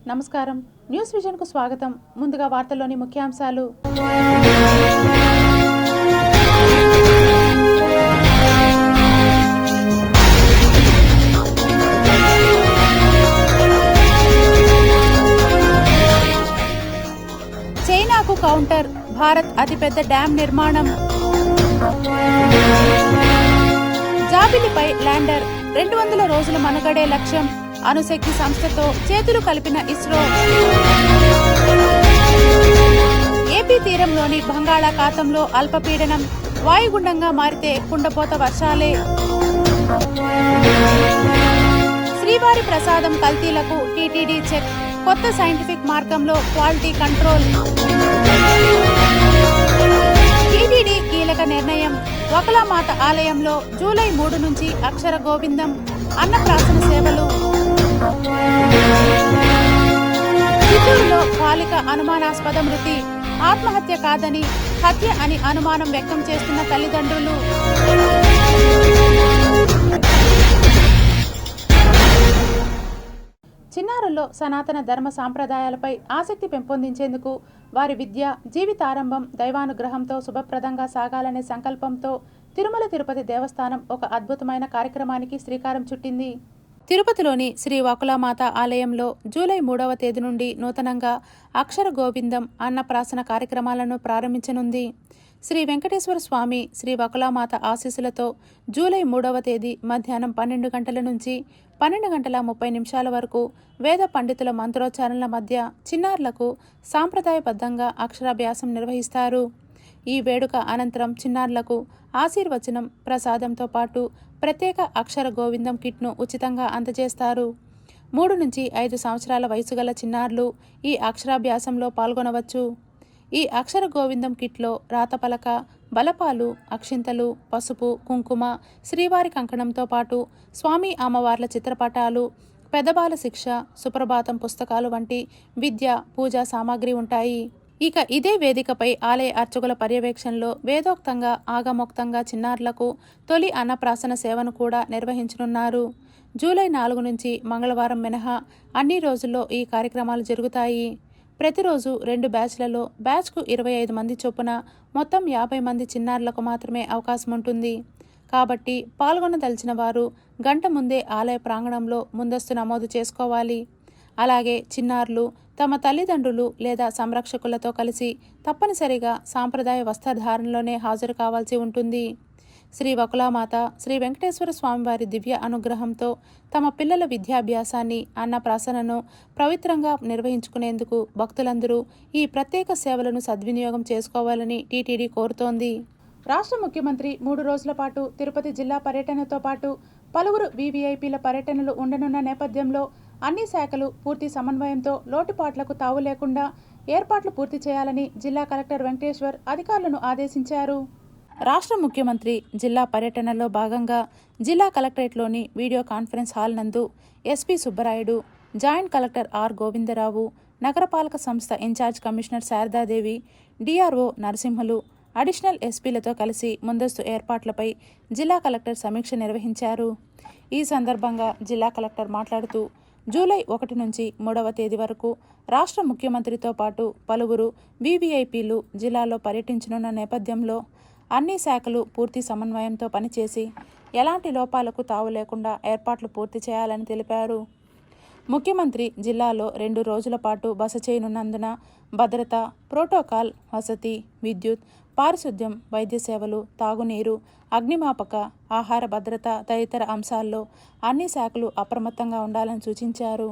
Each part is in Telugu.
నమస్కారం. న్యూస్ విజన్ కు స్వాగతం. ముందుగా వార్తల్లోని ముఖ్యాంశాలు. చైనాకు కౌంటర్, భారత్ అతిపెద్ద డ్యాం నిర్మాణం. జాబిలిపై ల్యాండర్ 200 రోజుల మనుగడే లక్ష్యం. అణుశక్తి సంస్థతో చేతులు కలిపిన ఇస్రో. ఏపీ తీరంలోని బంగాళాఖాతంలో అల్పపీడనం వాయుగుండంగా మారితే కుండపోత వర్షాలే. శ్రీవారి ప్రసాదం కల్తీలకు టీటీడీ చెక్. కొత్త సైంటిఫిక్ మార్గంలో క్వాలిటీ కంట్రోల్. టీటీడీ కీలక నిర్ణయం. వకులామాత ఆలయంలో జూలై 3 నుంచి అక్షర గోవిందం అన్నప్రాసన సేవలు. చిత్తూరులో బాలిక అనుమానాస్పద మృతి. ఆత్మహత్య కాదని హత్య అని అనుమానం వ్యక్తం చేస్తున్న తల్లిదండ్రులు. చిన్నారుల్లో సనాతన ధర్మ సాంప్రదాయాలపై ఆసక్తి పెంపొందించేందుకు వారి విద్య, జీవితారంభం దైవానుగ్రహంతో శుభప్రదంగా సాగాలనే సంకల్పంతో తిరుమల తిరుపతి దేవస్థానం ఒక అద్భుతమైన కార్యక్రమానికి శ్రీకారం చుట్టింది. తిరుపతిలోని శ్రీ వకులామాత ఆలయంలో జూలై 3వ తేదీ నుండి నూతనంగా అక్షర గోవిందం అన్నప్రాసన కార్యక్రమాలను ప్రారంభించనుంది. శ్రీ వెంకటేశ్వర స్వామి శ్రీ వకులామాత ఆశీస్సులతో జూలై 3వ తేదీ మధ్యాహ్నం 12 గంటల నుంచి 12:30 వరకు వేద పండితుల మంత్రోచ్చారణల మధ్య చిన్నారులకు సాంప్రదాయబద్ధంగా అక్షరాభ్యాసం నిర్వహిస్తారు. ఈ వేడుక అనంతరం చిన్నారులకు ఆశీర్వచనం, ప్రసాదంతో పాటు ప్రత్యేక అక్షర గోవిందం కిట్ను ఉచితంగా అందజేస్తారు. 3 నుంచి 5 సంవత్సరాల వయసు గల చిన్నారులు ఈ అక్షరాభ్యాసంలో పాల్గొనవచ్చు. ఈ అక్షర గోవిందం కిట్లో రాతపలక, బలపాలు, అక్షింతలు, పసుపు, కుంకుమ, శ్రీవారి కంకణంతో పాటు స్వామి అమ్మవార్ల చిత్రపటాలు, పెద్దబాల శిక్ష, సుప్రభాతం పుస్తకాలు వంటి విద్య, పూజా సామాగ్రి ఉంటాయి. ఇక ఇదే వేదికపై ఆలయ అర్చకుల పర్యవేక్షణలో వేదోక్తంగా, ఆగమోక్తంగా చిన్నారులకు తొలి అన్నప్రాసన సేవను కూడా నిర్వహించనున్నారు. జూలై 4 నుంచి మంగళవారం మినహా అన్ని రోజుల్లో ఈ కార్యక్రమాలు జరుగుతాయి. ప్రతిరోజు 2 బ్యాచ్లలో బ్యాచ్కు 25 మంది చొప్పున మొత్తం 50 మంది చిన్నారులకు మాత్రమే అవకాశం ఉంటుంది. కాబట్టి పాల్గొనదలిచిన వారు గంట ముందే ఆలయ ప్రాంగణంలో ముందస్తు నమోదు చేసుకోవాలి. అలాగే చిన్నారులు తమ తల్లిదండ్రులు లేదా సంరక్షకులతో కలిసి తప్పనిసరిగా సాంప్రదాయ వస్త్రధారణలోనే హాజరు కావాల్సి ఉంటుంది. శ్రీ వకులామాత, శ్రీ వెంకటేశ్వర స్వామివారి దివ్య అనుగ్రహంతో తమ పిల్లల విద్యాభ్యాసాన్ని, అన్నప్రాసనను పవిత్రంగా నిర్వహించుకునేందుకు భక్తులందరూ ఈ ప్రత్యేక సేవలను సద్వినియోగం చేసుకోవాలని టీటీడీ కోరుతోంది. రాష్ట్ర ముఖ్యమంత్రి 3 రోజుల పాటు తిరుపతి జిల్లా పర్యటనతో పాటు పలువురు వీవీఐపీల పర్యటనలు ఉండనున్న నేపథ్యంలో అన్ని శాఖలు పూర్తి సమన్వయంతో లోటుపాట్లకు తావు లేకుండా ఏర్పాట్లు పూర్తి చేయాలని జిల్లా కలెక్టర్ వెంకటేశ్వర్ అధికారులను ఆదేశించారు. రాష్ట్ర ముఖ్యమంత్రి జిల్లా పర్యటనలో భాగంగా జిల్లా కలెక్టరేట్లోని వీడియో కాన్ఫరెన్స్ హాల్ నందు SP Subbarayudu, joint collector R Govindarao, నగరపాలక సంస్థ in-charge commissioner Sharadadevi, DRO Narasimhulu, additional ఎస్పీలతో కలిసి ముందస్తు ఏర్పాట్లపై జిల్లా కలెక్టర్ సమీక్ష నిర్వహించారు. ఈ సందర్భంగా జిల్లా కలెక్టర్ మాట్లాడుతూ జూలై 1 నుంచి 3వ తేదీ వరకు రాష్ట్ర ముఖ్యమంత్రితో పాటు పలువురు వీవీఐపీలు జిల్లాలో పర్యటించనున్న నేపథ్యంలో అన్ని శాఖలు పూర్తి సమన్వయంతో పనిచేసి ఎలాంటి లోపాలకు తావు లేకుండా ఏర్పాట్లు పూర్తి చేయాలని తెలిపారు. ముఖ్యమంత్రి జిల్లాలో 2 రోజుల పాటు బస చేయనున్నందున భద్రత, ప్రోటోకాల్, వసతి, విద్యుత్, పారిశుద్ధ్యం, వైద్య సేవలు, తాగునీరు, అగ్నిమాపక, ఆహార భద్రత తదితర అంశాల్లో అన్ని శాఖలు అప్రమత్తంగా ఉండాలని సూచించారు.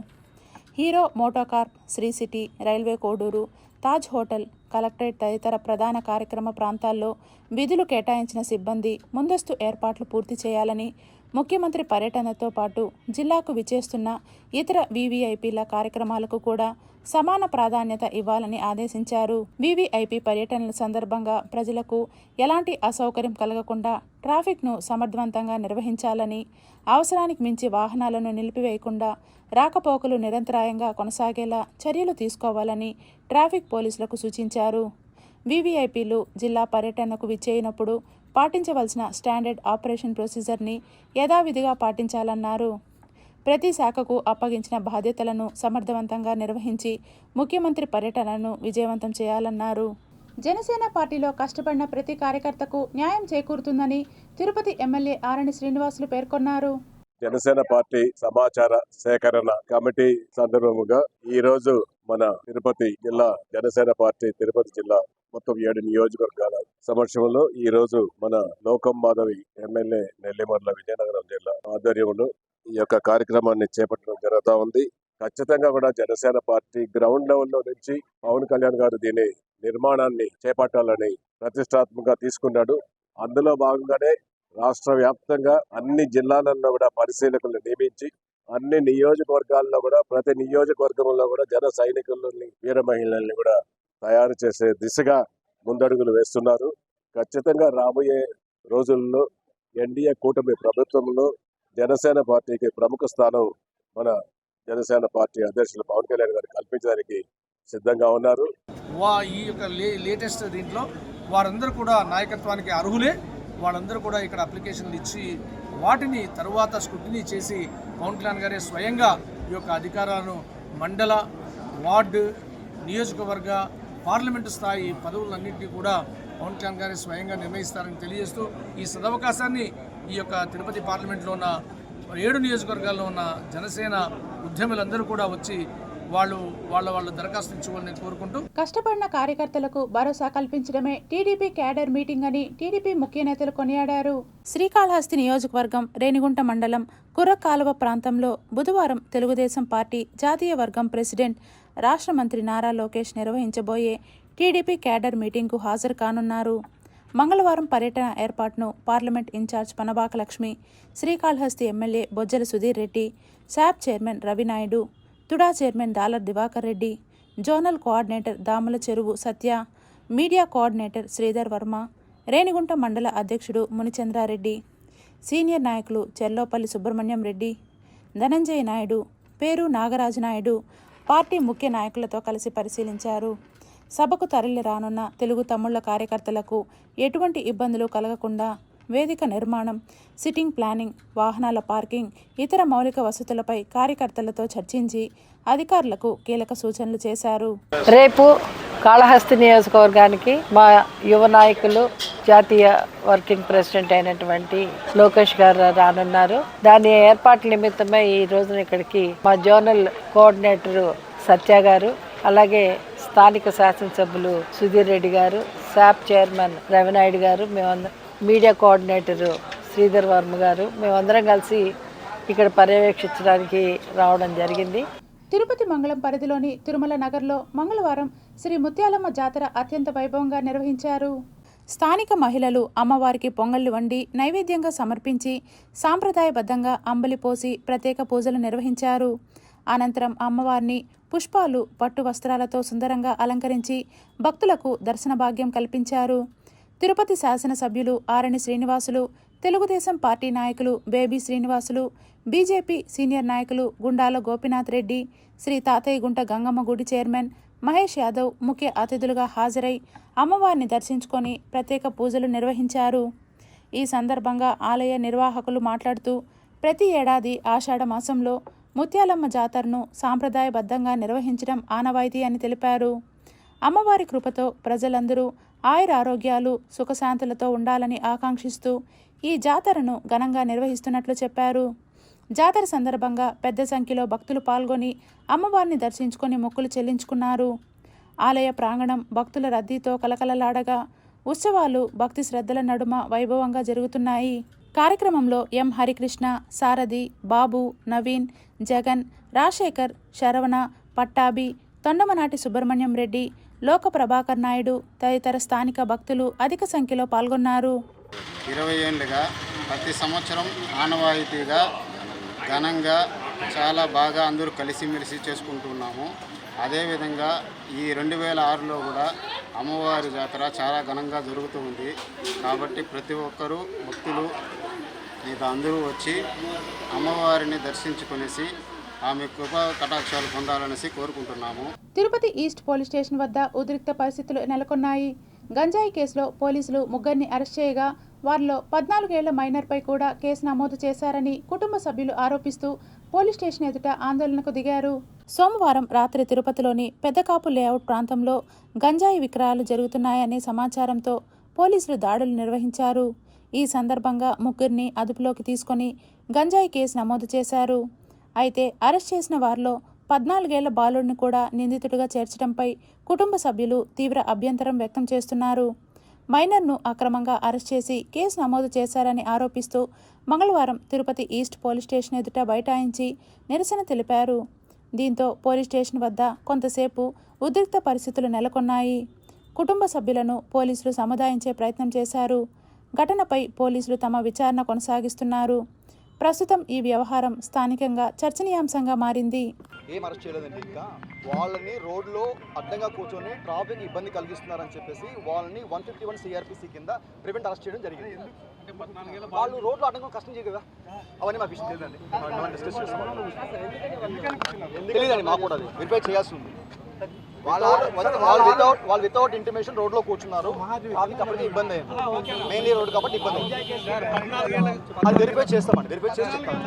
హీరో మోటోకార్ప్, శ్రీ సిటీ, రైల్వే కోడూరు, తాజ్ హోటల్, కలెక్టరేట్ తదితర ప్రధాన కార్యక్రమ ప్రాంతాల్లో విధులు కేటాయించిన సిబ్బంది ముందస్తు ఏర్పాట్లు పూర్తి చేయాలని, ముఖ్యమంత్రి పర్యటనతో పాటు జిల్లాకు విచేస్తున్న ఇతర వీవీఐపీల కార్యక్రమాలకు కూడా సమాన ప్రాధాన్యత ఇవ్వాలని ఆదేశించారు. వీవీఐపీ పర్యటనల సందర్భంగా ప్రజలకు ఎలాంటి అసౌకర్యం కలగకుండా ట్రాఫిక్ను సమర్థవంతంగా నిర్వహించాలని, అవసరానికి మించి వాహనాలను నిలిపివేయకుండా రాకపోకలు నిరంతరాయంగా కొనసాగేలా చర్యలు తీసుకోవాలని ట్రాఫిక్ పోలీసులకు సూచించారు. వీవీఐపీలు జిల్లా పర్యటనకు విచ్చేయినప్పుడు పాటించవలసిన స్టాండర్డ్ ఆపరేషన్ ప్రొసీజర్ని యథావిధిగా పాటించాలన్నారు. ప్రతి శాఖకు అప్పగించిన బాధ్యతలను సమర్థవంతంగా నిర్వహించి ముఖ్యమంత్రి పర్యటనను విజయవంతం చేయాలన్నారు. జనసేన పార్టీలో కష్టపడిన ప్రతి కార్యకర్తకు న్యాయం చేకూరుతుందని తిరుపతి ఎమ్మెల్యే ఆరణి శ్రీనివాసులు పేర్కొన్నారు. జనసేన పార్టీ సమాచార సేకరణ కమిటీ సందర్భంగా ఈ రోజు మన తిరుపతి జిల్లా జనసేన పార్టీ తిరుపతి జిల్లా మొత్తం 7 నియోజకవర్గాల సమక్షంలో ఈ రోజు మన లోకం మాధవి ఎమ్మెల్యే నెల్లిమర్ల విజయనగరం జిల్లా ఆధ్వర్యంలో ఈ యొక్క కార్యక్రమాన్ని చేపట్టడం జరుగుతూ ఉంది. ఖచ్చితంగా కూడా జనసేన పార్టీ గ్రౌండ్ లెవెల్లో నుంచి పవన్ కళ్యాణ్ గారు దీని నిర్మాణాన్ని చేపట్టాలని ప్రతిష్టాత్మకంగా తీసుకున్నాడు. అందులో భాగంగానే రాష్ట్ర వ్యాప్తంగా అన్ని జిల్లాలలో కూడా పరిశీలకులను నియమించి అన్ని నియోజకవర్గాల్లో కూడా ప్రతి నియోజకవర్గంలో కూడా జన సైనికులని వీర మహిళల్ని కూడా తయారు చేసే దిశగా ముందడుగులు వేస్తున్నారు. ఖచ్చితంగా రాబోయే రోజుల్లో ఎన్డీఏ కూటమి ప్రభుత్వంలో జనసేన పార్టీకి ప్రముఖ స్థానం మన జనసేన పార్టీ అధ్యక్షులు పవన్ కళ్యాణ్ గారు కల్పించడానికి సిద్ధంగా ఉన్నారు. ఈ యొక్క లేటెస్ట్ దీంట్లో వారందరూ కూడా నాయకత్వానికి అర్హులే. వాళ్ళందరూ కూడా ఇక్కడ అప్లికేషన్లు ఇచ్చి వాటిని తరువాత స్క్రూటినీ చేసి పవన్ కళ్యాణ్ గారే స్వయంగా ఈ యొక్క అధికారాలను మండల, వార్డు, నియోజకవర్గ, పార్లమెంటు స్థాయి పదవులన్నింటినీ కూడా పవన్ కళ్యాణ్ గారే స్వయంగా నిర్ణయిస్తారని తెలియజేస్తూ ఈ సదవకాశాన్ని ఈ యొక్క తిరుపతి పార్లమెంట్లో ఉన్న 7 నియోజకవర్గాల్లో ఉన్న జనసేన ఉద్యములందరూ కూడా వచ్చి వాళ్ళ దరఖాస్తు ఇచ్చుకోవాలని కోరుకుంటూ కష్టపడిన కార్యకర్తలకు భరోసా కల్పించడమే టీడీపీ క్యాడర్ మీటింగ్ అని టీడీపీ ముఖ్య నేతలు కొనియాడారు. శ్రీకాళహస్తి నియోజకవర్గం రేణిగుంట మండలం కుర్రకాలువ ప్రాంతంలో బుధవారం తెలుగుదేశం పార్టీ జాతీయ వర్గం ప్రెసిడెంట్ రాష్ట్ర మంత్రి నారా లోకేష్ నిర్వహించబోయే టీడీపీ క్యాడర్ మీటింగ్కు హాజరు కానున్నారు. మంగళవారం పర్యటన ఏర్పాటును parliament in-charge Panabaka Lakshmi, Srikalahasti MLA Bojjala Sudheer Reddy, SAAP chairman Ravinaidu, TUDA chairman dollar Divakar Reddy, zonal coordinator Damula Cheruvu Satya, media coordinator Sridhar Varma, Renigunta మండల అధ్యక్షుడు మునిచంద్రారెడ్డి, సీనియర్ నాయకులు చెల్లోపల్లి సుబ్రహ్మణ్యం రెడ్డి, ధనంజయ నాయుడు, పేరు నాగరాజు నాయుడు పార్టీ ముఖ్య నాయకులతో కలిసి పరిశీలించారు. సభకు తరలి రానున్న తెలుగు తమ్ముళ్ల కార్యకర్తలకు ఎటువంటి ఇబ్బందులు కలగకుండా వేదిక నిర్మాణం, సిట్టింగ్ ప్లానింగ్, వాహనాల పార్కింగ్, ఇతర మౌలిక వసతులపై కార్యకర్తలతో చర్చించి అధికారులకు కీలక సూచనలు చేశారు. రేపు కాళహస్తి నియోజకవర్గానికి మా యువ నాయకులు జాతీయ వర్కింగ్ ప్రెసిడెంట్ అయినటువంటి లోకేష్ గారు రానున్నారు. దాని ఏర్పాట్ల నిమిత్తమై ఈ రోజున ఇక్కడికి మా జోనల్ కోఆర్డినేటరు సత్య గారు, అలాగే స్థానిక శాసనసభ్యులు సుధీర్ రెడ్డి గారు, శాప్ చైర్మన్ రవినాయుడు గారు, మీడియా కోఆర్డినేటరు శ్రీధర్ వర్మ గారు, మేమందరం కలిసి ఇక్కడ పర్యవేక్షించడానికి రావడం జరిగింది. తిరుపతి మంగళం పరిధిలోని తిరుమల నగర్లో మంగళవారం శ్రీ ముత్యాలమ్మ జాతర అత్యంత వైభవంగా నిర్వహించారు. స్థానిక మహిళలు అమ్మవారికి పొంగళ్లు వండి నైవేద్యంగా సమర్పించి సాంప్రదాయబద్ధంగా అంబలి పోసి ప్రత్యేక పూజలు నిర్వహించారు. అనంతరం అమ్మవారిని పుష్పాలు, పట్టు వస్త్రాలతో సుందరంగా అలంకరించి భక్తులకు దర్శన భాగ్యం కల్పించారు. తిరుపతి శాసనసభ్యులు ఆరణి శ్రీనివాసులు, తెలుగుదేశం పార్టీ నాయకులు బేబీ శ్రీనివాసులు, బీజేపీ సీనియర్ నాయకులు గుండాల గోపీనాథ్ రెడ్డి, శ్రీ తాతయ్య గుంట గంగమ్మ గుడి చైర్మన్ మహేష్ యాదవ్ ముఖ్య అతిథులుగా హాజరై అమ్మవారిని దర్శించుకొని ప్రత్యేక పూజలు నిర్వహించారు. ఈ సందర్భంగా ఆలయ నిర్వాహకులు మాట్లాడుతూ ప్రతి ఏడాది ఆషాఢ మాసంలో ముత్యాలమ్మ జాతరను సాంప్రదాయబద్ధంగా నిర్వహించడం ఆనవాయితీ అని తెలిపారు. అమ్మవారి కృపతో ప్రజలందరూ ఆయురారోగ్యాలు, సుఖశాంతులతో ఉండాలని ఆకాంక్షిస్తూ ఈ జాతరను ఘనంగా నిర్వహిస్తున్నట్లు చెప్పారు. జాతర సందర్భంగా పెద్ద సంఖ్యలో భక్తులు పాల్గొని అమ్మవారిని దర్శించుకొని మొక్కులు చెల్లించుకున్నారు. ఆలయ ప్రాంగణం భక్తుల రద్దీతో కలకలలాడగా ఉత్సవాలు భక్తి శ్రద్ధల నడుమ వైభవంగా జరుగుతున్నాయి. కార్యక్రమంలో ఎం హరికృష్ణ, సారథి, బాబు, నవీన్, జగన్, రాజశేఖర్, శరవణ, పట్టాభి, తొండమనాటి సుబ్రహ్మణ్యం రెడ్డి, లోక ప్రభాకర్ నాయుడు తదితర స్థానిక భక్తులు అధిక సంఖ్యలో పాల్గొన్నారు. 20 ఏళ్ళుగా ప్రతి సంవత్సరం ఆనవాయితీగా ఘనంగా చాలా బాగా అందరూ కలిసిమెలిసి చేసుకుంటున్నాము. అదేవిధంగా ఈ 2006లో కూడా అమ్మవారి జాతర చాలా ఘనంగా జరుగుతూ ఉంది. కాబట్టి ప్రతి ఒక్కరూ భక్తులు అందరూ వచ్చి అమ్మవారిని దర్శించుకునేసి ఆమె కృపా కటాక్షాలు పొందాలనేసి కోరుకుంటున్నాము. తిరుపతి ఈస్ట్ పోలీస్ స్టేషన్ వద్ద ఉద్రిక్త పరిస్థితులు నెలకొన్నాయి. గంజాయి కేసులో పోలీసులు ముగ్గురిని అరెస్ట్ చేయగా వారిలో 14 ఏళ్ల మైనర్పై కూడా కేసు నమోదు చేశారని కుటుంబ సభ్యులు ఆరోపిస్తూ పోలీస్ స్టేషన్ ఎదుట ఆందోళనకు దిగారు. సోమవారం రాత్రి తిరుపతిలోని పెద్దకాపు లేఅవుట్ ప్రాంతంలో గంజాయి విక్రయాలు జరుగుతున్నాయనే సమాచారంతో పోలీసులు దాడులు నిర్వహించారు. ఈ సందర్భంగా ముగ్గురిని అదుపులోకి తీసుకొని గంజాయి కేసు నమోదు చేశారు. అయితే అరెస్ట్ చేసిన వారిలో 14 ఏళ్ల బాలుడిని కూడా నిందితుడిగా చేర్చడంపై కుటుంబ సభ్యులు తీవ్ర అభ్యంతరం వ్యక్తం చేస్తున్నారు. మైనర్ను అక్రమంగా అరెస్ట్ చేసి కేసు నమోదు చేశారని ఆరోపిస్తూ మంగళవారం తిరుపతి ఈస్ట్ పోలీస్ స్టేషన్ ఎదుట బైఠాయించి నిరసన తెలిపారు. దీంతో పోలీస్ స్టేషన్ వద్ద కొంతసేపు ఉద్రిక్త పరిస్థితులు నెలకొన్నాయి. కుటుంబ సభ్యులను పోలీసులు సముదాయించే ప్రయత్నం చేశారు. ఘటనపై పోలీసులు తమ విచారణ కొనసాగిస్తున్నారు. ప్రస్తుతం ఈ వ్యవహారం స్థానికంగా చర్చనీయాంశంగా మారింది. ఏం అరెస్ట్ చేయలేదండి. ఇంకా వాళ్ళని రోడ్లో అడ్డంగా కూర్చొని ట్రాఫిక్ ఇబ్బంది కలిగిస్తున్నారని చెప్పేసి వాళ్ళని 151 సిఆర్పిసి కింద ప్రివెంట్ అరెస్ట్ చేయడం జరిగింది. వాళ్ళు రోడ్లో అడ్డంగా కష్టం చేయదు కదా, అవన్నీ మాకు విషయం తెలియదండి. తెలియదండి మాకు కూడా, అది వెరిఫై చేయాల్సి ఉంది. వాళ్ళు వితౌట్ ఇంటిమేషన్ రోడ్లో కూర్చున్నారు. ట్రాఫిక్ అప్పటికి ఇబ్బంది అయింది, మెయిన్లీ రోడ్ కాబట్టి ఇబ్బంది అయింది. అది వెరిఫై చేస్తామండి, వెరిఫై చేసి చెప్తాం.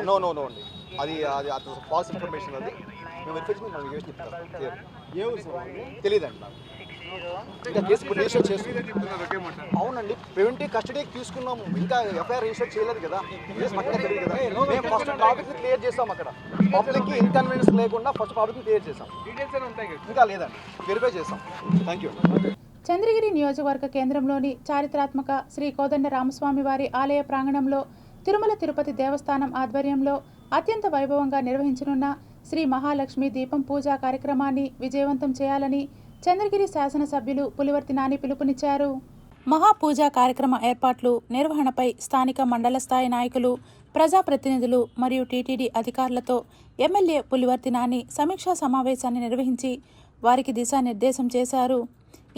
నో నో నో అండి, అది అది ఫాల్స్ ఇన్ఫర్మేషన్. అది మేము వెరిఫై చేసి మనం ఏం చెప్తాం తెలియదండి నాకు. ఇంకా కేసు రిజిస్టర్ చేస్తున్నాం. అవునండి, ప్రివెంటివ్ కస్టడీకి తీసుకున్నాము, ఇంకా ఎఫ్ఐఆర్ రిజిస్టర్ చేయలేదు కదా, తెలియదు కదా. మేము ఫస్ట్ ట్రాఫిక్ని క్లియర్ చేస్తాం, అక్కడ పబ్లిక్కి ఇన్కన్వీనియన్స్ లేకుండా ఫస్ట్ ట్రాఫిక్ని క్లియర్ చేస్తాం. ఇంకా లేదండి, వెరిఫై చేస్తాం. Thank you. చంద్రగిరి నియోజకవర్గ కేంద్రంలోని చారిత్రాత్మక శ్రీ కోదండ రామస్వామి వారి ఆలయ ప్రాంగణంలో తిరుమల తిరుపతి దేవస్థానం ఆధ్వర్యంలో అత్యంత వైభవంగా నిర్వహించనున్న శ్రీ మహాలక్ష్మి దీపం పూజా కార్యక్రమాన్ని విజయవంతం చేయాలని చంద్రగిరి శాసనసభ్యులు పులివర్తి నాని పిలుపునిచ్చారు. మహాపూజా కార్యక్రమ ఏర్పాట్లు, నిర్వహణపై స్థానిక మండల స్థాయి నాయకులు, ప్రజాప్రతినిధులు మరియు టీటీడీ అధికారులతో ఎమ్మెల్యే పులివర్తి నాని సమీక్షా సమావేశాన్ని నిర్వహించి వారికి దిశానిర్దేశం చేశారు.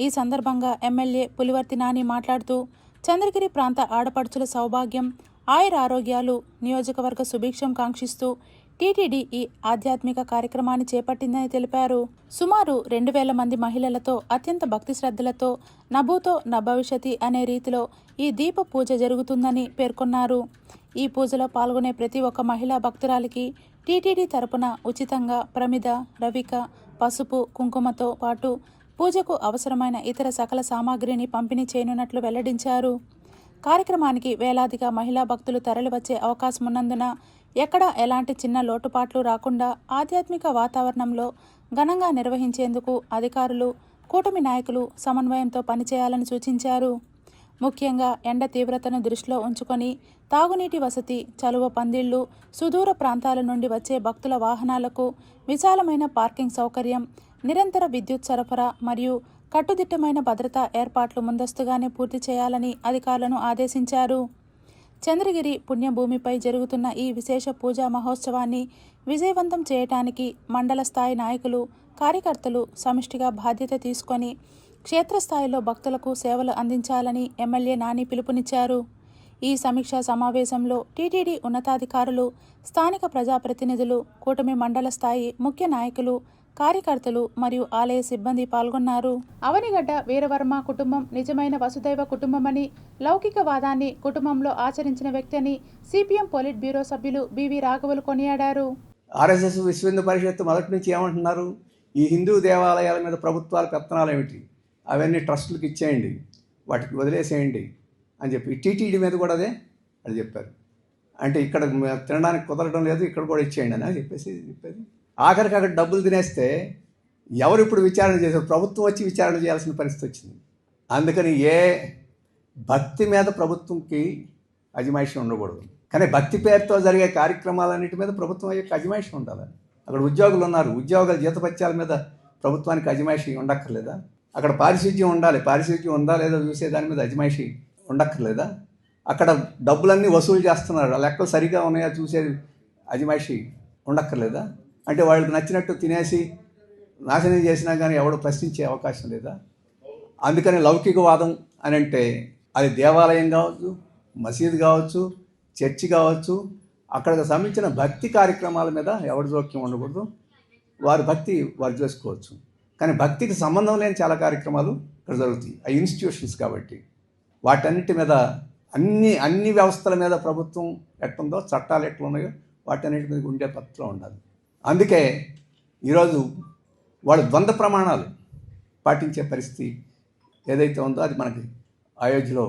ఈ సందర్భంగా ఎమ్మెల్యే పులివర్తి నాని మాట్లాడుతూ చంద్రగిరి ప్రాంత ఆడపడుచుల సౌభాగ్యం, ఆయురారోగ్యాలు, నియోజకవర్గ సుభిక్షం కాంక్షిస్తూ టీటీడీ ఈ ఆధ్యాత్మిక కార్యక్రమాన్ని చేపట్టిందని తెలిపారు. సుమారు 2000 మంది మహిళలతో అత్యంత భక్తి శ్రద్ధలతో నభూతో నభవిష్యతి అనే రీతిలో ఈ దీప పూజ జరుగుతుందని పేర్కొన్నారు. ఈ పూజలో పాల్గొనే ప్రతి ఒక్క మహిళా భక్తురాలికి టీటీడీ తరపున ఉచితంగా ప్రమిద, రవిక, పసుపు, కుంకుమతో పాటు పూజకు అవసరమైన ఇతర సకల సామాగ్రిని పంపిణీ చేయనున్నట్లు వెల్లడించారు. కార్యక్రమానికి వేలాదిగా మహిళా భక్తులు తరలివచ్చే అవకాశం ఉన్నందున ఎక్కడా ఎలాంటి చిన్న లోటుపాట్లు రాకుండా ఆధ్యాత్మిక వాతావరణంలో ఘనంగా నిర్వహించేందుకు అధికారులు, కూటమి నాయకులు సమన్వయంతో పనిచేయాలని సూచించారు. ముఖ్యంగా ఎండ తీవ్రతను దృష్టిలో ఉంచుకొని తాగునీటి వసతి, చలువ పందిళ్లు, సుదూర ప్రాంతాల నుండి వచ్చే భక్తుల వాహనాలకు విశాలమైన పార్కింగ్ సౌకర్యం, నిరంతర విద్యుత్ సరఫరా మరియు కట్టుదిట్టమైన భద్రతా ఏర్పాట్లు ముందస్తుగానే పూర్తి చేయాలని అధికారులను ఆదేశించారు. చంద్రగిరి పుణ్యభూమిపై జరుగుతున్న ఈ విశేష పూజా మహోత్సవాన్ని విజయవంతం చేయటానికి మండల స్థాయి నాయకులు, కార్యకర్తలు సమిష్టిగా బాధ్యత తీసుకొని క్షేత్రస్థాయిలో భక్తులకు సేవలు అందించాలని ఎమ్మెల్యే నాని పిలుపునిచ్చారు. ఈ సమీక్షా సమావేశంలో టీటీడీ ఉన్నతాధికారులు, స్థానిక ప్రజాప్రతినిధులు, కూటమి మండల స్థాయి ముఖ్య నాయకులు, కార్యకర్తలు మరియు ఆలయ సిబ్బంది పాల్గొన్నారు. అవనిగడ్డ వీరవర్మ కుటుంబం నిజమైన వసుదైవ కుటుంబమని, లౌకికవాదాన్ని కుటుంబంలో ఆచరించిన వ్యక్తి అని సిపిఎం పోలిట్ బ్యూరో సభ్యులు బివి రాఘవులు కొనియాడారు. ఆర్ఎస్ఎస్ విశ్వ హిందూ పరిషత్ మొదటి నుంచి ఏమంటున్నారు, ఈ హిందూ దేవాలయాల మీద ప్రభుత్వాల పెత్తనాలు ఏమిటి, అవన్నీ ట్రస్టులకు ఇచ్చేయండి, వాటికి వదిలేసేయండి అని చెప్పి టీటీడీ మీద కూడా అదే అది చెప్పారు. అంటే ఇక్కడ తినడానికి కుదరడం లేదు, ఇక్కడ కూడా ఇచ్చేయండి అని చెప్పేది. ఆఖరికి అక్కడ డబ్బులు తినేస్తే ఎవరు ఇప్పుడు విచారణ చేశారు? ప్రభుత్వం వచ్చి విచారణ చేయాల్సిన పరిస్థితి వచ్చింది. అందుకని ఏ భక్తి మీద ప్రభుత్వంకి అజమాయిషీ ఉండకూడదు, కానీ భక్తి పేరుతో జరిగే కార్యక్రమాలన్నిటి మీద ప్రభుత్వం యొక్క అజమాయిషీ ఉండాలి. అక్కడ ఉద్యోగులు ఉన్నారు, ఉద్యోగుల జీతపత్యాల మీద ప్రభుత్వానికి అజమాయిషీ ఉండక్కర్లేదా? అక్కడ పారిశుద్ధ్యం ఉండాలి, పారిశుద్ధ్యం ఉందా లేదో చూసే దాని మీద అజమాయిషీ ఉండక్కర్లేదా? అక్కడ డబ్బులన్నీ వసూలు చేస్తున్నారు, ఆ లెక్కలు సరిగా ఉన్నాయా చూసే అజమాయిషీ ఉండక్కర్లేదా? అంటే వాళ్ళకి నచ్చినట్టు తినేసి నాశనం చేసినా కానీ ఎవడు ప్రశ్నించే అవకాశం లేదా? అందుకని లౌకికవాదం అని అంటే అది దేవాలయం కావచ్చు, మసీదు కావచ్చు, చర్చి కావచ్చు, అక్కడికి సంబంధించిన భక్తి కార్యక్రమాల మీద ఎవరి జోక్యం ఉండకూడదు. వారి భక్తి వారు చేసుకోవచ్చు. కానీ భక్తికి సంబంధం లేని చాలా కార్యక్రమాలు ఇక్కడ జరుగుతాయి. ఆ ఇన్స్టిట్యూషన్స్ కాబట్టి వాటన్నిటి మీద అన్ని వ్యవస్థల మీద ప్రభుత్వం ఎట్లుందో, చట్టాలు ఎట్లున్నాయో వాటన్నిటి మీద ఉండే పద్ధతిలో ఉండాలి. అందుకే ఈరోజు వాళ్ళు ద్వంద్వ ప్రమాణాలు పాటించే పరిస్థితి ఏదైతే ఉందో అది మనకి అయోధ్యలో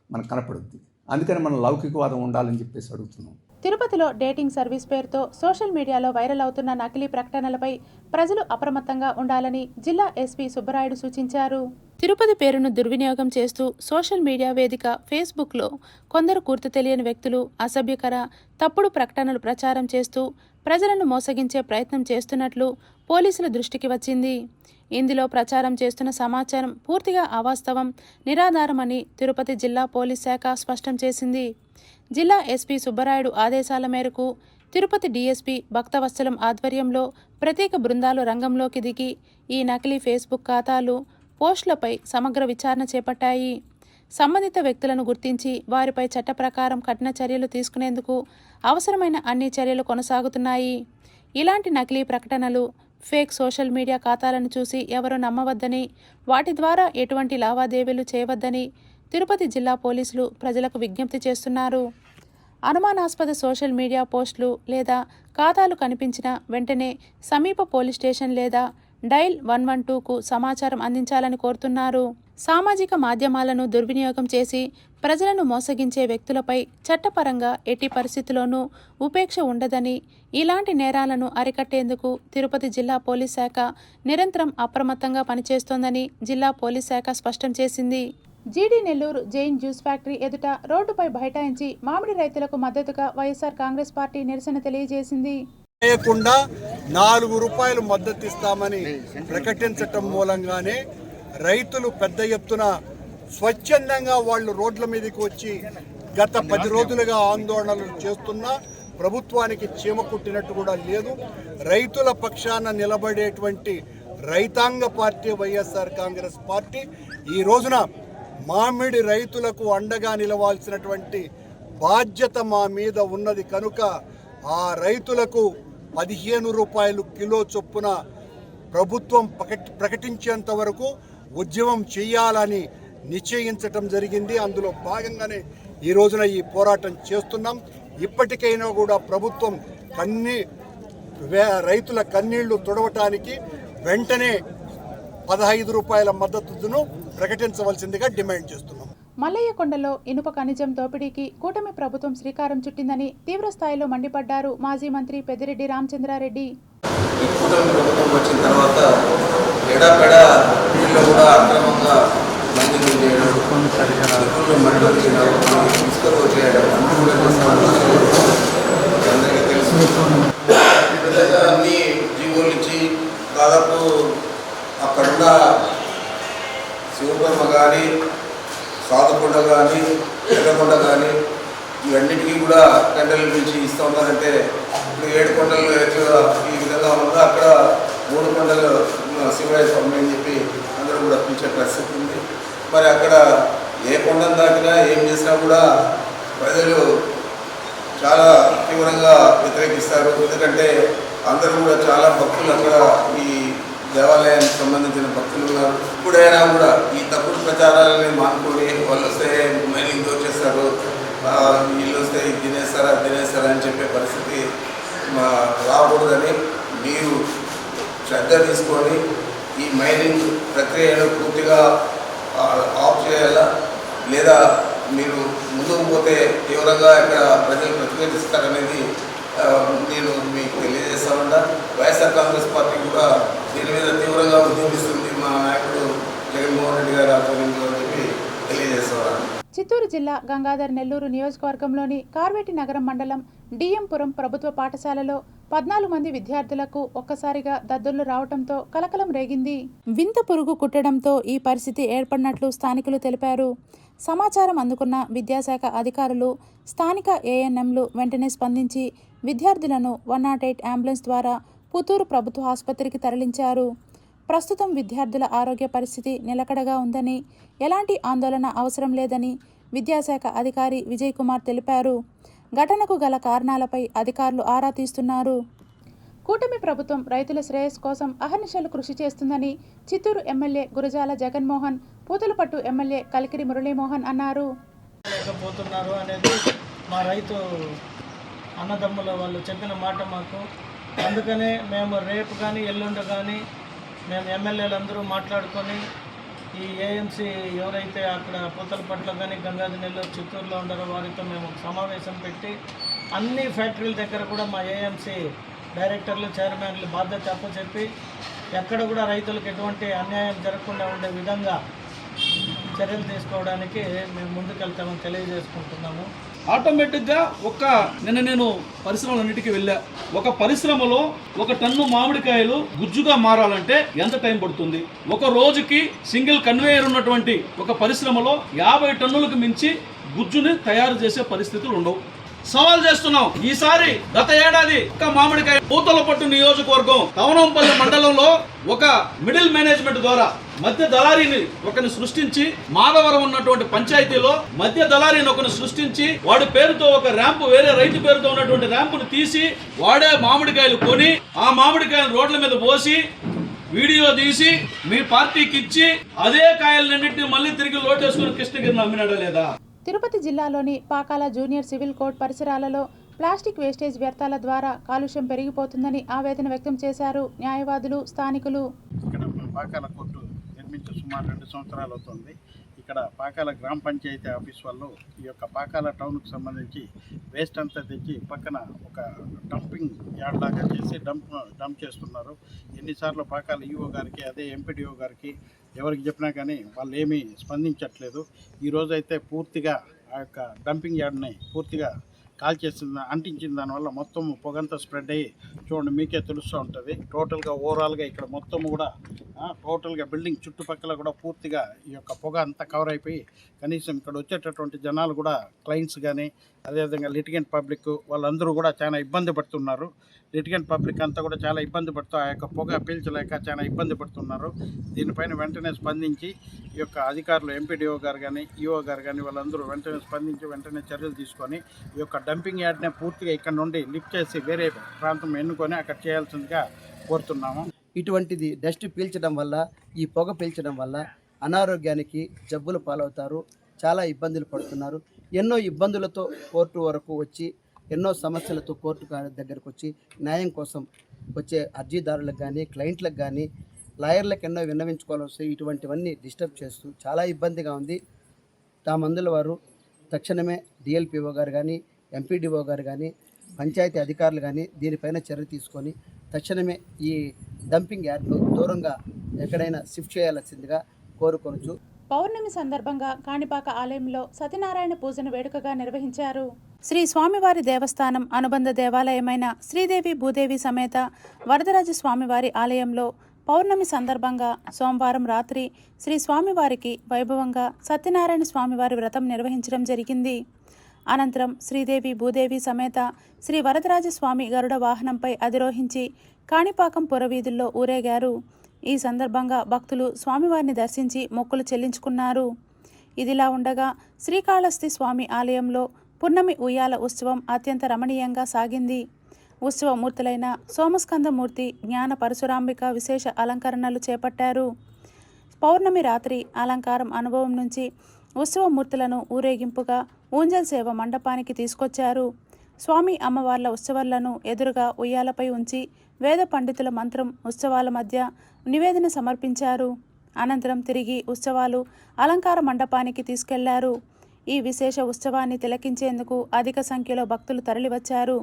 మనకు కనపడుద్ది. అందుకని మనం లౌకికవాదం ఉండాలని చెప్పేసి అడుగుతున్నాం. తిరుపతిలో డేటింగ్ సర్వీస్ పేరుతో సోషల్ మీడియాలో వైరల్ అవుతున్న నకిలీ ప్రకటనలపై ప్రజలు అప్రమత్తంగా ఉండాలని జిల్లా ఎస్పీ సుబ్బరాయుడు సూచించారు. తిరుపతి పేరును దుర్వినియోగం చేస్తూ సోషల్ మీడియా వేదిక ఫేస్బుక్లో కొందరు గుర్తు తెలియని వ్యక్తులు అసభ్యకర, తప్పుడు ప్రకటనలు ప్రచారం చేస్తూ ప్రజలను మోసగించే ప్రయత్నం చేస్తున్నట్లు పోలీసుల దృష్టికి వచ్చింది. ఇందులో ప్రచారం చేస్తున్న సమాచారం పూర్తిగా అవాస్తవం, నిరాధారమని తిరుపతి జిల్లా పోలీస్ శాఖ స్పష్టం చేసింది. జిల్లా ఎస్పీ సుబ్బరాయుడు ఆదేశాల మేరకు తిరుపతి డీఎస్పీ భక్తవత్సలం ఆధ్వర్యంలో ప్రత్యేక బృందాలు రంగంలోకి దిగి ఈ నకిలీ ఫేస్బుక్ ఖాతాలు, పోస్టులపై సమగ్ర విచారణ చేపట్టాయి. సంబంధిత వ్యక్తులను గుర్తించి వారిపై చట్ట ప్రకారం కఠిన చర్యలు తీసుకునేందుకు అవసరమైన అన్ని చర్యలు కొనసాగుతున్నాయి. ఇలాంటి నకిలీ ప్రకటనలు, ఫేక్ సోషల్ మీడియా ఖాతాలను చూసి ఎవరూ నమ్మవద్దని, వాటి ద్వారా ఎటువంటి లావాదేవీలు చేయవద్దని తిరుపతి జిల్లా పోలీసులు ప్రజలకు విజ్ఞప్తి చేస్తున్నారు. అనుమానాస్పద సోషల్ మీడియా పోస్టులు లేదా ఖాతాలు కనిపించిన వెంటనే సమీప పోలీస్ స్టేషన్ లేదా డైల్ 112కు సమాచారం అందించాలని కోరుతున్నారు. సామాజిక మాధ్యమాలను దుర్వినియోగం చేసి ప్రజలను మోసగించే వ్యక్తులపై చట్టపరంగా ఎట్టి పరిస్థితుల్లోనూ ఉపేక్ష ఉండదని, ఇలాంటి నేరాలను అరికట్టేందుకు తిరుపతి జిల్లా పోలీస్ శాఖ నిరంతరం అప్రమత్తంగా పనిచేస్తోందని జిల్లా పోలీస్ శాఖ స్పష్టం చేసింది. జీడీ నెల్లూరు జైన్ జ్యూస్ ఫ్యాక్టరీ ఎదుట రోడ్డుపై బైఠాయించి మామిడి రైతులకు మద్దతుగా వైఎస్ఆర్ కాంగ్రెస్ పార్టీ నిరసన తెలియజేసింది. లేకుండా 4 రూపాయలు మద్దతు ఇస్తామని ప్రకటించటం మూలంగానే రైతులు పెద్ద ఎత్తున స్వచ్ఛందంగా వాళ్ళు రోడ్ల మీదకి వచ్చి గత 10 రోజులుగా ఆందోళనలు చేస్తున్నా ప్రభుత్వానికి చీమ కుట్టినట్టు కూడా లేదు. రైతుల పక్షాన నిలబడేటువంటి రైతాంగ పార్టీ వైఎస్ఆర్ కాంగ్రెస్ పార్టీ ఈ రోజున మామిడి రైతులకు అండగా నిలవాల్సినటువంటి బాధ్యత మా మీద ఉన్నది కనుక ఆ రైతులకు 15 రూపాయలు కిలో చొప్పున ప్రభుత్వం ప్రకటించేంత వరకు ఉద్యమం చేయాలని నిశ్చయించటం జరిగింది. అందులో భాగంగానే ఈ రోజున ఈ పోరాటం చేస్తున్నాం. ఇప్పటికైనా కూడా ప్రభుత్వం రైతుల కన్నీళ్లు తుడవటానికి వెంటనే 15 రూపాయల మద్దతును ప్రకటించవలసిందిగా డిమాండ్ చేస్తున్నాం. మల్లయ్యకొండలో ఇనుప ఖనిజం దోపిడీకి కూటమి ప్రభుత్వం శ్రీకారం చుట్టిందని తీవ్రస్థాయిలో మండిపడ్డారు మాజీ మంత్రి పెద్దిరెడ్డి రామచంద్రారెడ్డి. ఈ కూటమి ప్రభుత్వం వచ్చిన తర్వాత ఎడాపెడా వీళ్ళు కూడా అక్రమంగా మైనింగ్ చేయడం, మండలం చేయడం, ఇసుకలో చేయడం అందరికీ తెలుసు. అన్ని జీవోలు ఇచ్చి దాదాపు అక్కడున్న శివబ్రహ్మ కానీ, సాధుకొండ కానీ, ఎర్రకొండ కానీ ఇవన్నిటికీ కూడా టెండర్లు పిలిచి ఇస్తూ ఉన్నారంటే ఇప్పుడు 7 కొండలు ఎట్లా ఈ విధంగా ఉందో అక్కడ 3 కొండలు శివరాయ స్వామి అని చెప్పి అందరూ కూడా పిలిచే పరిస్థితి ఉంది. మరి అక్కడ ఏ కొండను దాకినా ఏం చేసినా కూడా ప్రజలు చాలా తీవ్రంగా వ్యతిరేకిస్తారు. ఎందుకంటే అందరూ కూడా చాలా భక్తులు అక్కడ ఈ దేవాలయానికి సంబంధించిన భక్తులు ఉన్నారు. ఇప్పుడైనా కూడా ఈ తప్పుడు ప్రచారాలని మానుకొని వాళ్ళు వస్తే మైనింగ్ దోచేస్తారు, వీళ్ళు వస్తే ఇది తినేస్తారా తినేస్తారా అని చెప్పే పరిస్థితి రాకూడదని మీరు శ్రద్ధ తీసుకొని ఈ మైనింగ్ ప్రక్రియను పూర్తిగా ఆఫ్ చేయాలా, లేదా మీరు ముందుకు పోతే తీవ్రంగా ఇక్కడ ప్రజలు ప్రతిఘటిస్తారనేది నేను మీకు తెలియజేస్తామంట. వైఎస్ఆర్ కాంగ్రెస్ పార్టీ కూడా దీని మీద తీవ్రంగా ఉద్యమిస్తుంది. మా నాయకుడు జగన్మోహన్ రెడ్డి గారి ఆధ్వర్యంలో చెప్పి తెలియజేస్తాను. చిత్తూరు జిల్లా గంగాధర్ నెల్లూరు నియోజకవర్గంలోని కార్వేటి నగరం మండలం డిఎంపురం ప్రభుత్వ పాఠశాలలో 14 మంది విద్యార్థులకు ఒక్కసారిగా దద్దుర్లు రావడంతో కలకలం రేగింది. వింత పురుగు కుట్టడంతో ఈ పరిస్థితి ఏర్పడినట్లు స్థానికులు తెలిపారు. సమాచారం అందుకున్న విద్యాశాఖ అధికారులు, స్థానిక ఏఎన్ఎంలు వెంటనే స్పందించి విద్యార్థులను 108 అంబులెన్స్ ద్వారా పుత్తూరు ప్రభుత్వ ఆసుపత్రికి తరలించారు. ప్రస్తుతం విద్యార్థుల ఆరోగ్య పరిస్థితి నిలకడగా ఉందని, ఎలాంటి ఆందోళన అవసరం లేదని విద్యాశాఖ అధికారి విజయ్ కుమార్ తెలిపారు. ఘటనకు గల కారణాలపై అధికారులు ఆరా తీస్తున్నారు. కూటమి ప్రభుత్వం రైతుల శ్రేయస్సు కోసం అహర్నిశలు కృషి చేస్తుందని చిత్తూరు ఎమ్మెల్యే గురజాల జగన్మోహన్, పూతలపట్టు ఎమ్మెల్యే కలికిరి మురళీమోహన్ అన్నారు. లేకపోతున్నారు అనేది మా రైతు అన్నదమ్ముల వాళ్ళు చెప్పిన మాట మాకు. అందుకనే మేము రేపు కానీ ఎల్లుండి కానీ మేము ఎమ్మెల్యేలందరూ మాట్లాడుకొని ఈ ఏఎంసీ ఎవరైతే అక్కడ పూతలపట్ల కానీ గంగాధి నెల్లూరు చిత్తూరులో ఉండారో వారితో మేము సమావేశం పెట్టి అన్ని ఫ్యాక్టరీల దగ్గర కూడా మా ఏఎంసీ డైరెక్టర్లు, చైర్మన్లు బాధ్యత అప్పచెప్పి ఎక్కడ కూడా రైతులకు ఎటువంటి అన్యాయం జరగకుండా ఉండే విధంగా చర్యలు తీసుకోవడానికి మేము ముందుకెళ్తామని తెలియజేసుకుంటున్నాము. ఆటోమేటిక్గా నిన్న నేను పరిశ్రమలన్నిటికీ వెళ్ళా. ఒక పరిశ్రమలో 1 టన్ను మామిడికాయలు గుజ్జుగా మారాలంటే ఎంత టైం పడుతుంది? ఒక రోజుకి సింగిల్ కన్వేయర్ ఉన్నటువంటి ఒక పరిశ్రమలో 50 టన్నులకు మించి గుజ్జుని తయారు చేసే పరిస్థితులు ఉండవు. సవాల్ చేస్తున్నాం, ఈసారి గత ఏడాది ఒక మామిడికాయ పూతలపట్టు నియోజకవర్గం కవనంపల్లి మండలంలో ఒక మిడిల్ మేనేజ్మెంట్ ద్వారా మధ్య దళారీని ఒకరిని సృష్టించి, మాధవరం ఉన్నటువంటి పంచాయతీలో మధ్య దళారీని ఒకరిని సృష్టించి వాడి పేరుతో ఒక ర్యాంపు, వేరే రైతు పేరుతో ఉన్నటువంటి ర్యాంపును తీసి వాడే మామిడికాయలు కొని ఆ మామిడికాయలు రోడ్ల మీద పోసి వీడియో తీసి మీ పార్టీకి ఇచ్చి అదే కాయలన్నింటినీ మళ్ళీ తిరిగి లోటేసుకుని కృష్ణగిరిని అమ్మినాడా లేదా? తిరుపతి జిల్లాలోని పాకాల జూనియర్ సివిల్ కోర్టు పరిసరాలలో ప్లాస్టిక్ వేస్టేజ్ వ్యర్థాల ద్వారా కాలుష్యం పెరిగిపోతుందని ఆవేదన వ్యక్తం చేశారు న్యాయవాదులు, స్థానికులు. ఇక్కడ పాకాల కోర్టు నిర్మించి సుమారు 2 సంవత్సరాలు అవుతుంది. ఇక్కడ పాకాల గ్రామ పంచాయతీ ఆఫీస్ వాళ్ళు ఈ యొక్క పాకాల టౌన్కు సంబంధించి వేస్ట్ అంతా తెచ్చి పక్కన ఒక డంపింగ్ యార్డ్ లాగా చేసి డంప్ చేస్తున్నారు. ఎన్నిసార్లు పాకాల ఈఓ గారికి, అదే ఎంపీడీఓ గారికి ఎవరికి చెప్పినా కానీ వాళ్ళు ఏమీ స్పందించట్లేదు. ఈరోజు అయితే పూర్తిగా ఆ యొక్క డంపింగ్ యార్డ్ని పూర్తిగా కాల్చేసింది, అంటించిన దానివల్ల మొత్తం పొగంతా స్ప్రెడ్ అయ్యి చూడండి, మీకే తెలుస్తూ ఉంటుంది. టోటల్గా ఓవరాల్గా ఇక్కడ మొత్తం కూడా టోటల్గా బిల్డింగ్ చుట్టుపక్కల కూడా పూర్తిగా ఈ యొక్క పొగ అంతా కవర్ అయిపోయి కనీసం ఇక్కడ వచ్చేటటువంటి జనాలు కూడా, క్లయింట్స్ కానీ అదేవిధంగా లిటిగెంట్ పబ్లిక్ వాళ్ళందరూ కూడా చాలా ఇబ్బంది పడుతున్నారు. లిటిగెంట్ పబ్లిక్ అంతా కూడా చాలా ఇబ్బంది పడుతూ ఆ యొక్క పొగ పీల్చలేక చాలా ఇబ్బంది పడుతున్నారు. దీనిపైన వెంటనే స్పందించి ఈ యొక్క అధికారులు, ఎంపీడీఓ గారు కానీ, ఈఓ గారు కానీ వాళ్ళందరూ వెంటనే స్పందించి వెంటనే చర్యలు తీసుకొని ఈ యొక్క డంపింగ్ యార్డ్నే పూర్తిగా ఇక్కడ నుండి లిఫ్ట్ చేసి వేరే ప్రాంతం ఎన్నుకొని అక్కడ చేయాల్సిందిగా కోరుతున్నాము. ఇటువంటిది డస్ట్ పీల్చడం వల్ల, ఈ పొగ పీల్చడం వల్ల అనారోగ్యానికి జబ్బులు పాలవుతారు, చాలా ఇబ్బందులు పడుతున్నారు. ఎన్నో ఇబ్బందులతో కోర్టు వరకు వచ్చి, ఎన్నో సమస్యలతో కోర్టు దగ్గరకు వచ్చి న్యాయం కోసం వచ్చే అర్జీదారులకు కానీ, క్లయింట్లకు కానీ, లాయర్లకు ఎన్నో విన్నవించుకోవాల్సి వస్తే ఇటువంటివన్నీ డిస్టర్బ్ చేస్తూ చాలా ఇబ్బందిగా ఉంది. తామందుల వారు తక్షణమే డిఎల్పిఓ గారు కానీ, ఎంపీడీఓ గారు కానీ, పంచాయతీ అధికారులు కానీ దీనిపైన చర్య తీసుకొని తక్షణమే ఈ డంపింగ్ యార్డ్ను దూరంగా ఎక్కడైనా షిఫ్ట్ చేయాల్సిందిగా కోరుకొనొచ్చు. పౌర్ణమి సందర్భంగా కాణిపాక ఆలయంలో సత్యనారాయణ పూజను వేడుకగా నిర్వహించారు. శ్రీ స్వామివారి దేవస్థానం అనుబంధ దేవాలయమైన శ్రీదేవి భూదేవి సమేత వరదరాజ స్వామివారి ఆలయంలో పౌర్ణమి సందర్భంగా సోమవారం రాత్రి శ్రీ స్వామివారికి వైభవంగా సత్యనారాయణ స్వామివారి వ్రతం నిర్వహించడం జరిగింది. అనంతరం శ్రీదేవి భూదేవి సమేత శ్రీ వరదరాజ స్వామి గరుడ వాహనంపై అధిరోహించి కాణిపాకం పురవీధుల్లో ఊరేగారు. ఈ సందర్భంగా భక్తులు స్వామివారిని దర్శించి మొక్కులు చెల్లించుకున్నారు. ఇదిలా ఉండగా శ్రీకాళహస్తి స్వామి ఆలయంలో పున్నమి ఉయ్యాల ఉత్సవం అత్యంత రమణీయంగా సాగింది. ఉత్సవమూర్తులైన సోమస్కందమూర్తి, జ్ఞాన పరశురాంబిక విశేష అలంకరణలు చేపట్టారు. పౌర్ణమి రాత్రి అలంకారం అనుభవం నుంచి ఉత్సవమూర్తులను ఊరేగింపుగా ఊంజల్ సేవ మండపానికి తీసుకొచ్చారు. స్వామి అమ్మవార్ల ఉత్సవాలను ఎదురుగా ఉయ్యాలపై ఉంచి వేద పండితుల మంత్రం ఉత్సవాల మధ్య నివేదన సమర్పించారు. అనంతరం తిరిగి ఉత్సవాలు అలంకార మండపానికి తీసుకెళ్లారు. ఈ విశేష ఉత్సవాన్ని తిలకించేందుకు అధిక సంఖ్యలో భక్తులు తరలివచ్చారు.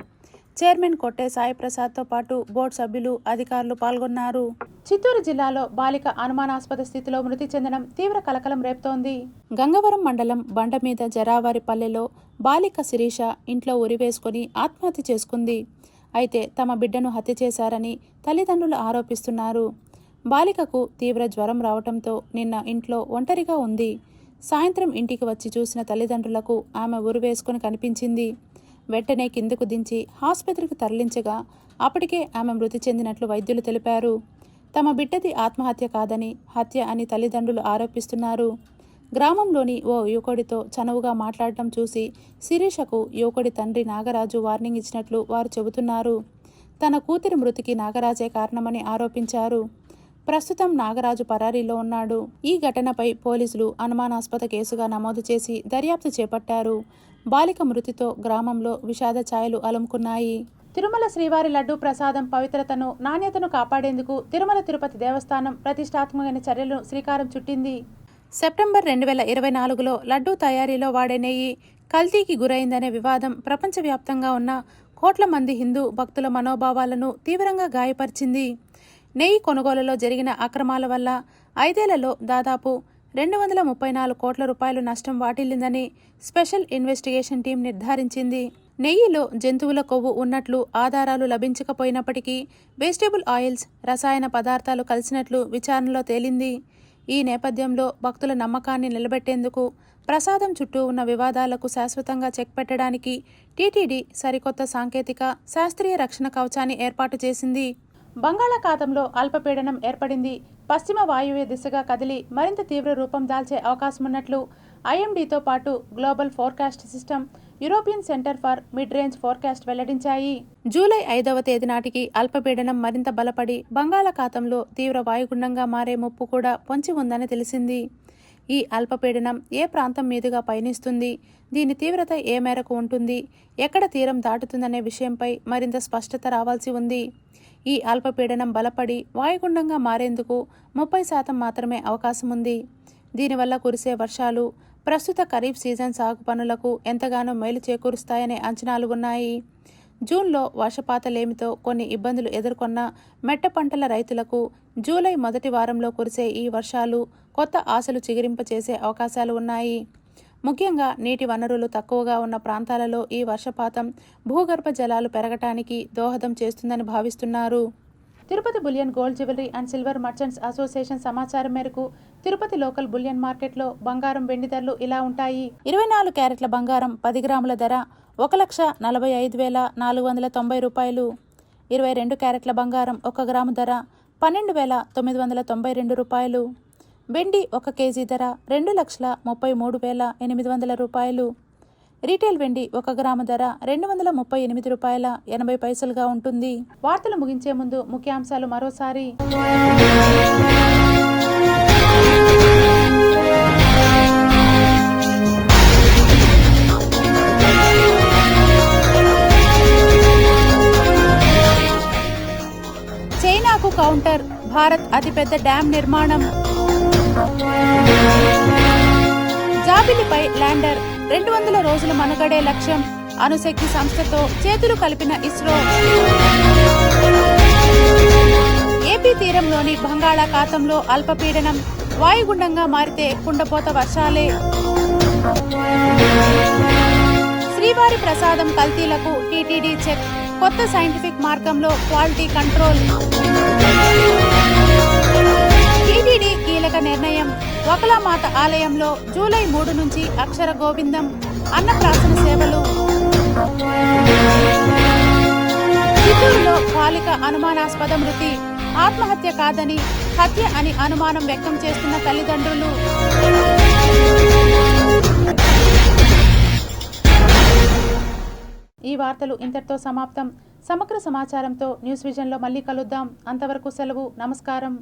చైర్మన్ కొట్టే సాయి ప్రసాద్తో పాటు బోర్డు సభ్యులు, అధికారులు పాల్గొన్నారు. చిత్తూరు జిల్లాలో బాలిక అనుమానాస్పద స్థితిలో మృతి చెందడం తీవ్ర కలకలం రేపుతోంది. గంగవరం మండలం బండమీద జరావారిపల్లెలో బాలిక శిరీష ఇంట్లో ఉరివేసుకుని ఆత్మహత్య చేసుకుంది. అయితే తమ బిడ్డను హత్య చేశారని తల్లిదండ్రులు ఆరోపిస్తున్నారు. బాలికకు తీవ్ర జ్వరం రావడంతో నిన్న ఇంట్లో ఒంటరిగా ఉంది. సాయంత్రం ఇంటికి వచ్చి చూసిన తల్లిదండ్రులకు ఆమె ఉరివేసుకుని కనిపించింది. వెంటనే కిందకు దించి ఆసుపత్రికి తరలించగా అప్పటికే ఆమె మృతి చెందినట్లు వైద్యులు తెలిపారు. తమ బిడ్డది ఆత్మహత్య కాదని హత్య అని తల్లిదండ్రులు ఆరోపిస్తున్నారు. గ్రామంలోని ఓ యువకుడితో చనువుగా మాట్లాడటం చూసి శిరీషకు యువకుడి తండ్రి నాగరాజు వార్నింగ్ ఇచ్చినట్లు వారు చెబుతున్నారు. తన కూతురి మృతికి నాగరాజే కారణమని ఆరోపించారు. ప్రస్తుతం నాగరాజు పరారీలో ఉన్నాడు. ఈ ఘటనపై పోలీసులు అనుమానాస్పద కేసుగా నమోదు చేసి దర్యాప్తు చేపట్టారు. బాలిక మృతితో గ్రామంలో విషాద ఛాయలు అలుముకున్నాయి. తిరుమల శ్రీవారి లడ్డూ ప్రసాదం పవిత్రతను, నాణ్యతను కాపాడేందుకు తిరుమల తిరుపతి దేవస్థానం ప్రతిష్టాత్మకమైన చర్యలను శ్రీకారం చుట్టింది. సెప్టెంబర్ 2024లో లడ్డూ తయారీలో వాడే నెయ్యి కల్తీకి గురైందనే వివాదం ప్రపంచవ్యాప్తంగా ఉన్న కోట్ల మంది హిందూ భక్తుల మనోభావాలను తీవ్రంగా గాయపరిచింది. నెయ్యి కొనుగోలులో జరిగిన అక్రమాల వల్ల 5 ఏళ్లలో దాదాపు 234 కోట్ల రూపాయలు నష్టం వాటిల్లిందని స్పెషల్ ఇన్వెస్టిగేషన్ టీం నిర్ధారించింది. నెయ్యిలో జంతువుల కొవ్వు ఉన్నట్లు ఆధారాలు లభించకపోయినప్పటికీ వెజిటబుల్ ఆయిల్స్, రసాయన పదార్థాలు కలిసినట్లు విచారణలో తేలింది. ఈ నేపథ్యంలో భక్తుల నమ్మకాన్ని నిలబెట్టేందుకు ప్రసాదం చుట్టూ ఉన్న వివాదాలకు శాశ్వతంగా చెక్ పెట్టడానికి టీటీడీ సరికొత్త సాంకేతిక శాస్త్రీయ రక్షణ కవచాన్ని ఏర్పాటు చేసింది. బంగాళాఖాతంలో అల్పపీడనం ఏర్పడింది. పశ్చిమ వాయువ్య దిశగా కదిలి మరింత తీవ్ర రూపం దాల్చే అవకాశమున్నట్లు ఐఎండీతో పాటు global forecast system, European centre for mid range forecast వెల్లడించాయి. జూలై 5వ తేదీ నాటికి అల్పపీడనం మరింత బలపడి బంగాళాఖాతంలో తీవ్ర వాయుగుండంగా మారే ముప్పు కూడా పొంచి ఉందని తెలిసింది. ఈ అల్పపీడనం ఏ ప్రాంతం మీదుగా పయనిస్తుంది, దీని తీవ్రత ఏ మేరకు ఉంటుంది, ఎక్కడ తీరం దాటుతుందనే విషయంపై మరింత స్పష్టత రావాల్సి ఉంది. ఈ అల్పపీడనం బలపడి వాయుగుండంగా మారేందుకు 30% మాత్రమే అవకాశం ఉంది. దీనివల్ల కురిసే వర్షాలు ప్రస్తుత ఖరీఫ్ సీజన్ సాగు పనులకు ఎంతగానో మేలు చేకూరుస్తాయనే అంచనాలు ఉన్నాయి. జూన్లో వర్షపాతలేమితో కొన్ని ఇబ్బందులు ఎదుర్కొన్న మెట్ట పంటల రైతులకు జూలై మొదటి వారంలో కురిసే ఈ వర్షాలు కొత్త ఆశలు చిగురింపచేసే అవకాశాలు ఉన్నాయి. ముఖ్యంగా నీటి వనరులు తక్కువగా ఉన్న ప్రాంతాలలో ఈ వర్షపాతం భూగర్భ జలాలు పెరగటానికి దోహదం చేస్తుందని భావిస్తున్నారు. Tirupati bullion gold jewellery and silver merchants association సమాచారం మేరకు తిరుపతి లోకల్ బులియన్ మార్కెట్లో బంగారం, వెండి ధరలు ఇలా ఉంటాయి. 24 క్యారెట్ల బంగారం 10 గ్రాముల ధర 1,45,490 రూపాయలు. 22 క్యారెట్ల బంగారం 1 గ్రాము ధర 12,992 రూపాయలు. వెండి 1 కేజీ ధర 2,33,800 రూపాయలు. రీటైల్ వెండి 1 గ్రాము ధర 238 రూపాయల 80 పైసలుగా ఉంటుంది. వార్తలు ముగించే ముందు ముఖ్యాంశాలు మరోసారి. చైనాకు కౌంటర్, భారత్ అతిపెద్ద డ్యాం నిర్మాణం. జాబిలిపై ల్యాండర్ 200 రోజుల మనుగడే లక్ష్యం. అణుశక్తి సంస్థతో చేతులు కలిపిన ఇస్రో. ఏపీ తీరంలోని బంగాళాఖాతంలో అల్పపీడనం, వాయుగుండంగా మారితే కుండపోత వర్షాలే. శ్రీవారి ప్రసాదం కల్తీలకు టీటీడీ చెక్, కొత్త సైంటిఫిక్ మార్గంలో క్వాలిటీ కంట్రోల్. టీటీడీ కీలక నిర్ణయం, వకలామాత ఆలయంలో జూలై 3 నుంచి అక్షర గోవిందం, అన్నప్రాసన సేవలు. చిత్తూరులో బాలిక అనుమానాస్పద మృతి, ఆత్మహత్య కాదని హత్య అని అనుమానం వ్యక్తం చేస్తున్న తల్లిదండ్రులు. ఈ వార్తలు ఇంతటితో సమాప్తం. సమగ్ర సమాచారంతో న్యూస్ విజన్లో మళ్ళీ కలుద్దాం. అంతవరకు సెలవు. నమస్కారం.